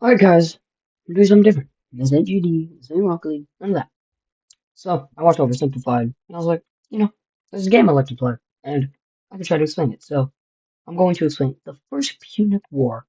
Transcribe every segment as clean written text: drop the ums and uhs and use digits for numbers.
Alright guys, we're doing something different. This ain't GD, this ain't Rocket League, none of that. So, I watched Oversimplified, and I was like, there's a game I like to play, and I can try to explain it. So, I'm going to explain the first Punic War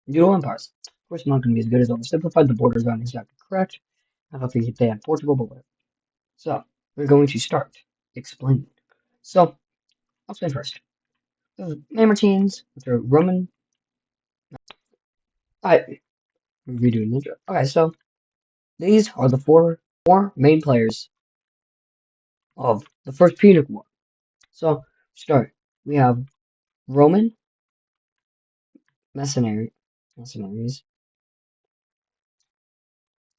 in Doodle Empires. Of course, I'm not going to be as good as Oversimplified, the borders aren't exactly correct. I don't think they had Portugal, but whatever. So, we're going to start explaining. So, I'll explain first. There's Mamertines, which are Roman. Alright, we're redoing the intro. Okay, so, these are the four main players of the first Punic War. So, start. We have Roman mercenaries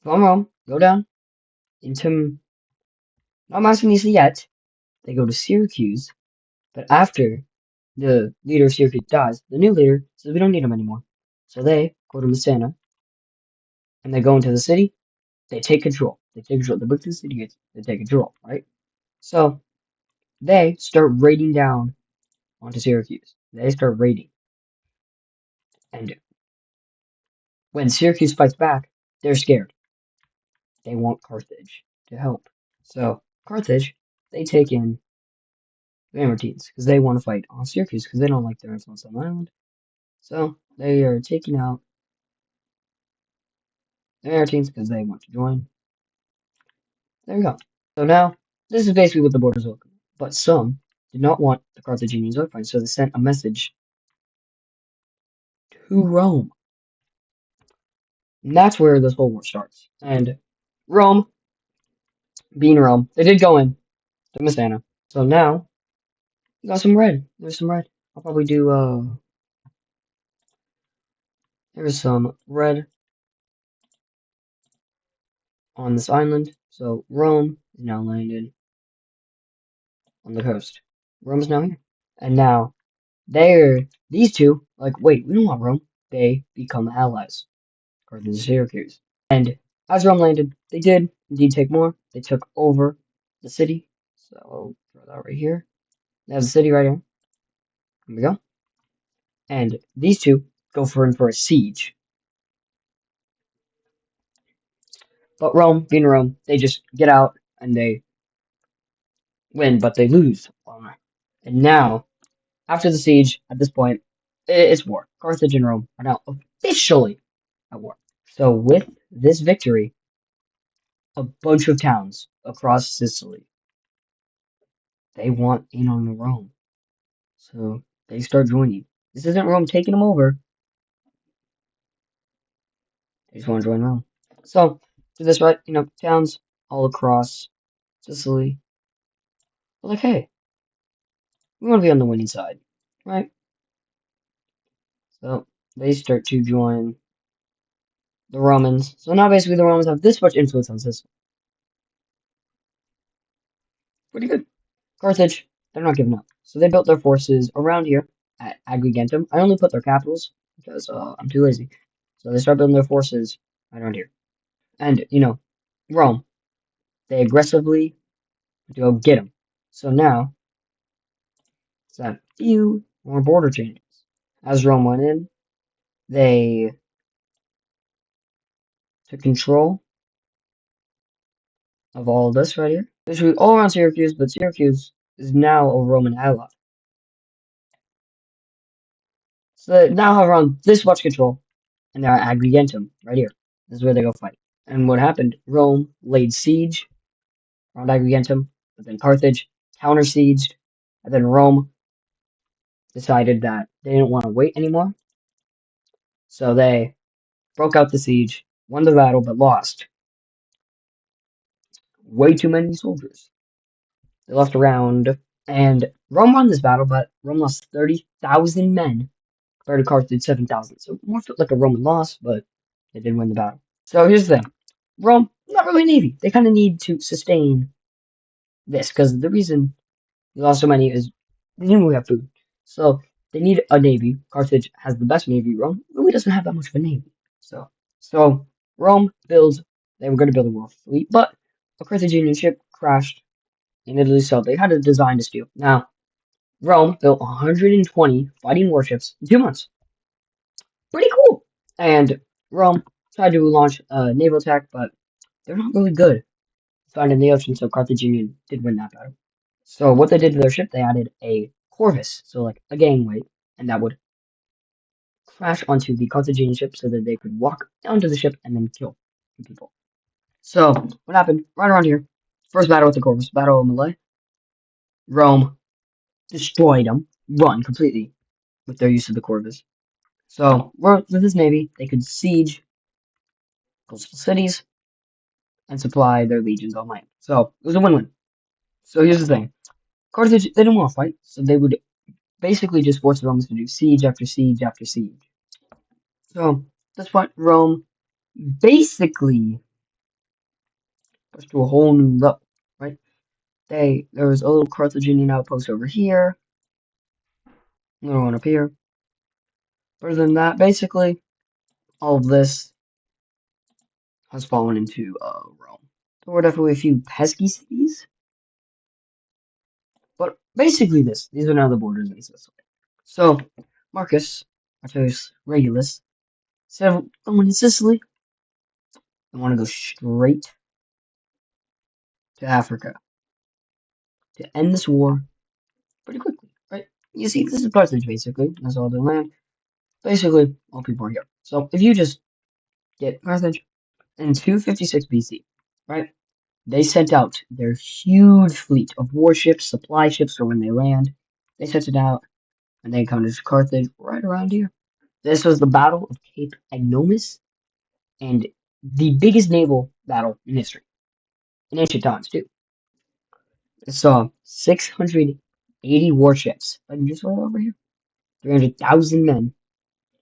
from Rome, go down into, not Macedonia yet, they go to Syracuse, but after the leader of Syracuse dies, the new leader says we don't need him anymore. So they go to Messana, and they go into the city, they take control. They break through the city gates, they take control, right? So, they start raiding down onto Syracuse. They start raiding. And when Syracuse fights back, they're scared. They want Carthage to help. So Carthage, they take in the Mamertines because they want to fight on Syracuse because they don't like their influence on the island. So they are taking out the Mamertines because they want to join. There we go. So now this is basically what the borders look. But some did not want the Carthaginians to fight, so they sent a message to Rome. And that's where this whole war starts. And Rome, being Rome, they did go in to Messana. So now we got some red. There's some red. I'll probably do there's some red on this island. So Rome is now landed on the coast. Rome is now here. And now these two, like, wait, we don't want Rome. They become allies, Carthage and Syracuse. And as Rome landed, they did indeed take more. They took over the city. So I'll throw that right here. There's the city right here. Here we go. And these two go for a siege. But Rome, being Rome, they just get out and they win, but they lose. And now, after the siege, at this point, it's war. Carthage and Rome are now officially at war. So with this victory, a bunch of towns across Sicily, they want in on Rome. So they start joining. This isn't Rome taking them over. They just want to join Rome. So, to this right, towns all across Sicily are like, hey, we want to be on the winning side, right? So they start to join the Romans. So now basically the Romans have this much influence on Sicily. Pretty good. Carthage, they're not giving up. So they built their forces around here at Agrigentum. I only put their capitals because I'm too lazy. So they start building their forces right around here. And, Rome, they aggressively go get them. So now, it's a few more border changes. As Rome went in, they took control of all this right here. Basically all around Syracuse, but Syracuse is now a Roman ally. So they now have around this much control, and they're at Agrigentum, right here. This is where they go fight. And what happened? Rome laid siege around Agrigentum, but then Carthage counter-sieged, and then Rome decided that they didn't want to wait anymore. So they broke out the siege, won the battle, but lost way too many soldiers. They left around, and Rome won this battle, but Rome lost 30,000 men compared to Carthage 7,000. So more felt like a Roman loss, but they did win the battle. So here's the thing. Rome, not really a navy. They kind of need to sustain this, because the reason they lost so many is they didn't really have food. So they need a navy. Carthage has the best navy. Rome really doesn't have that much of a navy. So Rome builds, they were going to build a world fleet, but a Carthaginian ship crashed in Italy, so they had a design to steal. Now, Rome built 120 fighting warships in 2 months. Pretty cool. And Rome tried to launch a naval attack, but they're not really good. Found in the ocean, so Carthaginian did win that battle. So what they did to their ship, they added a corvus, so like a gangway, and that would crash onto the Carthaginian ship so that they could walk down to the ship and then kill the people. So what happened right around here? First battle with the corvus, Battle of Malay. Rome destroyed them, run completely with their use of the corvus. So with his navy, they could siege coastal cities and supply their legions on land. So it was a win-win. So here's the thing. Carthage, they didn't want to fight, so they would basically just force the Romans to do siege after siege after siege. So that's what Rome basically pushed to a whole new level, right? There was a little Carthaginian outpost over here, another one up here. Other than that, basically, all of this has fallen into Rome. There were definitely a few pesky cities, but basically these are now the borders in Sicily. So Marcus Marcellus Regulus said, "Going to Sicily, I want to go straight to Africa to end this war pretty quickly, right? You see, this is Carthage basically. That's all their land. Basically, all people are here. So if you just get Carthage in 256 BC, right? They sent out their huge fleet of warships, supply ships for when they land. They sent it out, and they come to Carthage right around here. This was the Battle of Cape Agnomus, and the biggest naval battle in history, in ancient times too. It saw 680 warships, like just right over here, 300,000 men.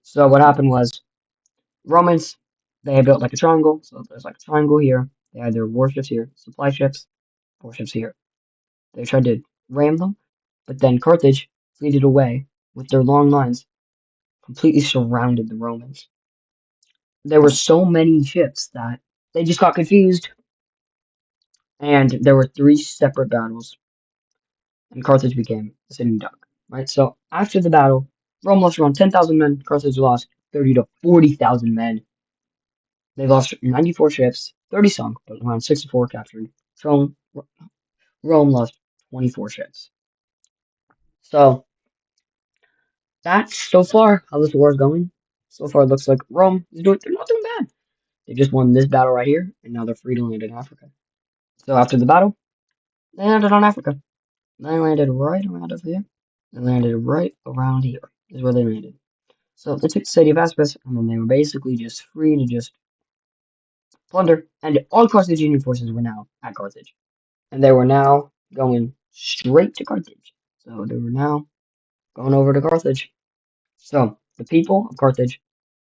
So what happened was Romans, they had built like a triangle, so there's like a triangle here. They had their warships here, supply ships, warships here. They tried to ram them, but then Carthage fleeted away with their long lines, completely surrounded the Romans. There were so many ships that they just got confused, and there were three separate battles, and Carthage became a sitting duck. Right. So after the battle, Rome lost around 10,000 men. Carthage lost 30 to 40,000 men. They lost 94 ships, 30 sunk, but around 64 captured. So Rome lost 24 ships. So that's so far how this war is going. So far, it looks like Rome is doing. They're not doing bad. They just won this battle right here, and now they're free to land in Africa. So after the battle, they landed on Africa. They landed right around over here. They landed right around here. Is where they landed. So they took the city of Aspis, and then they were basically just free to just plunder. And all Carthaginian forces were now at Carthage, and they were now going straight to Carthage. So they were now going over to Carthage. So the people of Carthage,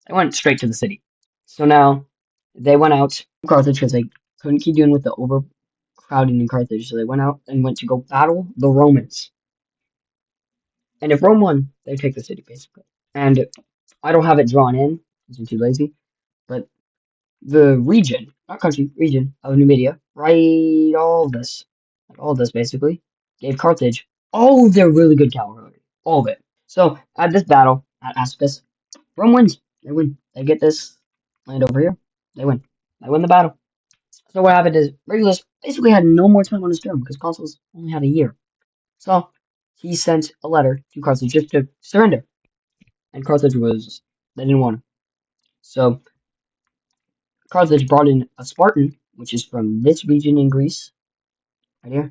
they went straight to the city. So now they went out from Carthage because they couldn't keep doing with the overcrowding in Carthage. So they went out and went to go battle the Romans. And if Rome won, they take the city basically. And I don't have it drawn in because I'm too lazy. But the region, not country, region of Numidia, right, all this basically, gave Carthage all of their really good cavalry, all of it. So at this battle at Aspis, Rome wins. They win. They get this land over here. They win. They win the battle. So what happened is Regulus basically had no more time on his throne because consuls only had a year. So he sent a letter to Carthage just to surrender, and Carthage was they didn't want him. So Carthage brought in a Spartan, which is from this region in Greece, right here.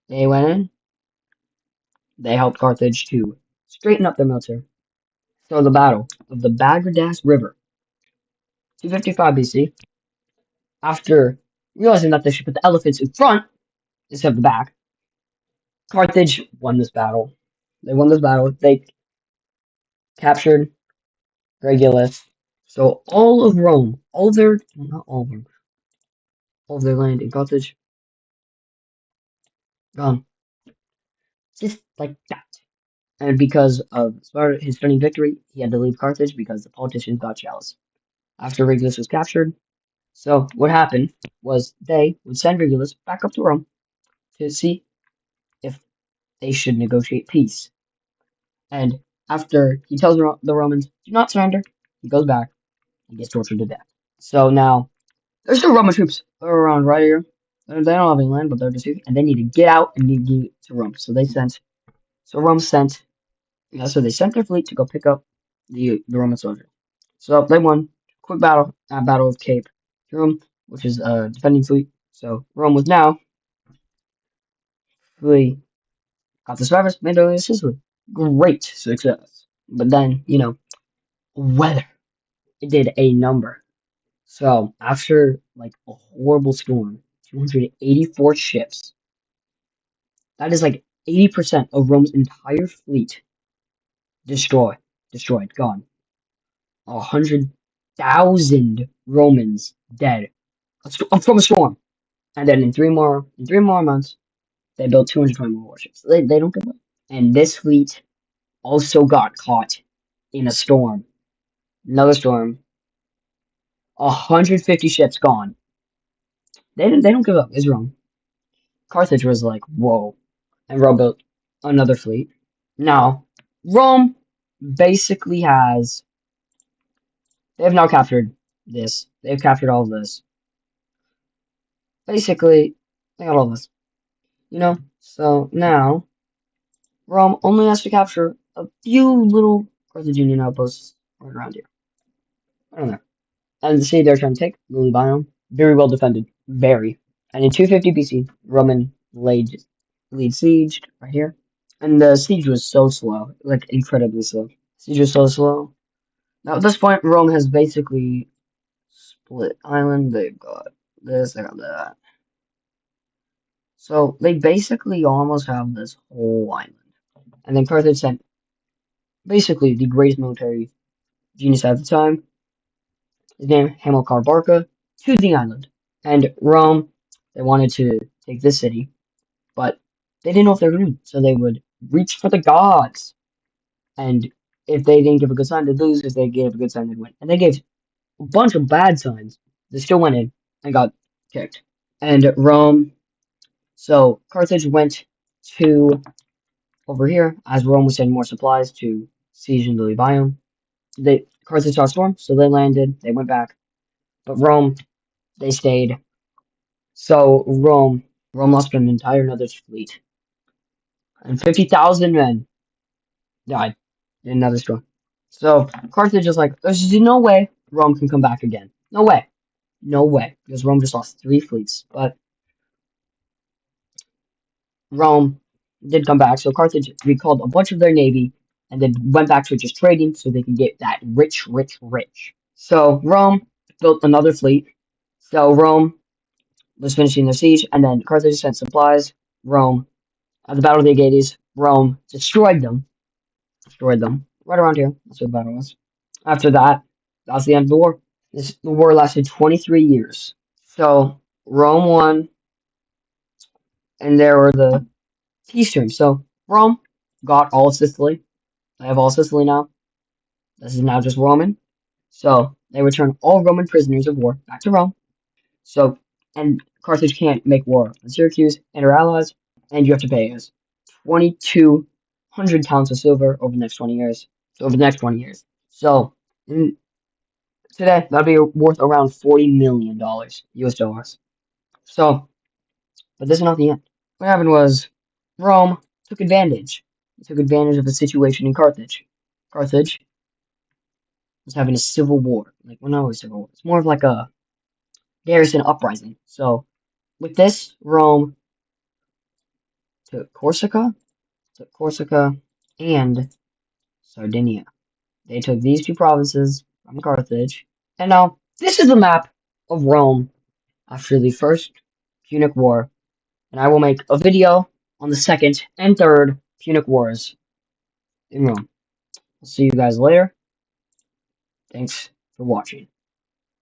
They went in. They helped Carthage to straighten up their military. So the battle of the Baghradass River, 255 BC. After realizing that they should put the elephants in front instead of the back, Carthage won this battle. They won this battle. They captured Regulus. So all of Rome, all their, well, not all of them, all of their land in Carthage, gone. Just like that. And because of his stunning victory, he had to leave Carthage because the politicians got jealous. After Regulus was captured, so what happened was they would send Regulus back up to Rome to see if they should negotiate peace. And after he tells the Romans, do not surrender, he goes back and gets tortured to death. So now there's still Roman troops around right here. They don't have any land, but they're just here, and they need to get out and need to get to Rome. So Rome sent, so they sent their fleet to go pick up the Roman soldiers. So they won. Quick battle at Battle of Cape Rome, which is a defending fleet. So Rome was now fully got the survivors, made their way to Sicily. Great success. But then, weather. It did a number. So after like a horrible storm, 284 ships. That is like 80% of Rome's entire fleet destroyed, gone. 100,000 Romans dead from a storm. And then in three more months, they built 220 more warships. They don't give up. And this fleet also got caught in a storm. Another storm. 150 ships gone. They don't give up. It's wrong. Carthage was like, whoa. And Rome built another fleet. Now, Rome basically they've now captured this. They've captured all of this. Basically, they got all this. So now Rome only has to capture a few little Carthaginian outposts right around here. I don't know. And the city they're trying to take, Lily Biome, very well defended. Very. And in 250 BC, Roman laid siege right here. And the siege was so slow, like incredibly slow. Siege was so slow. Now at this point, Rome has basically split island. They've got this, they got that. So they basically almost have this whole island. And then Carthage sent basically the greatest military genius at the time, his name Hamilcar Barca, to the island. And Rome, they wanted to take this city, but they didn't know if they were going to. So they would reach for the gods. And if they didn't give a good sign, they'd lose. If they gave a good sign, they'd win. And they gave a bunch of bad signs. They still went in and got kicked. And Rome, so Carthage went to over here as Rome was sending more supplies to siege in the Biome. Carthage saw a storm, so they landed. They went back, but Rome, they stayed. So Rome lost an entire another fleet, and 50,000 men died in another storm. So Carthage is like, there's no way Rome can come back again. No way. No way. Because Rome just lost 3 fleets. But Rome did come back. So Carthage recalled a bunch of their navy and then went back to just trading so they could get that rich, rich, rich. So Rome built another fleet. So Rome was finishing their siege, and then Carthage sent supplies. Rome, at the Battle of the Aegates, Rome destroyed them. Destroyed them. Right around here. That's where the battle was. After that, that's the end of the war. The war lasted 23 years. So Rome won, and there were the peace terms. So Rome got all of Sicily. They have all Sicily now. This is now just Roman. So they return all Roman prisoners of war back to Rome. So, and Carthage can't make war on Syracuse and her allies, and you have to pay us 2,200 pounds of silver over the next 20 years. So over the next 20 years. So today that'd be worth around $40 million US dollars. So, but this is not the end. What happened was Rome took advantage. It took advantage of the situation in Carthage. Carthage was having a civil war. Like, well, not always civil war. It's more of like a garrison uprising. So, with this, Rome took Corsica and Sardinia. They took these 2 provinces from Carthage. And now, this is the map of Rome after the First Punic War. And I will make a video on the Second and Third Punic Wars in Rome. I'll see you guys later. Thanks for watching.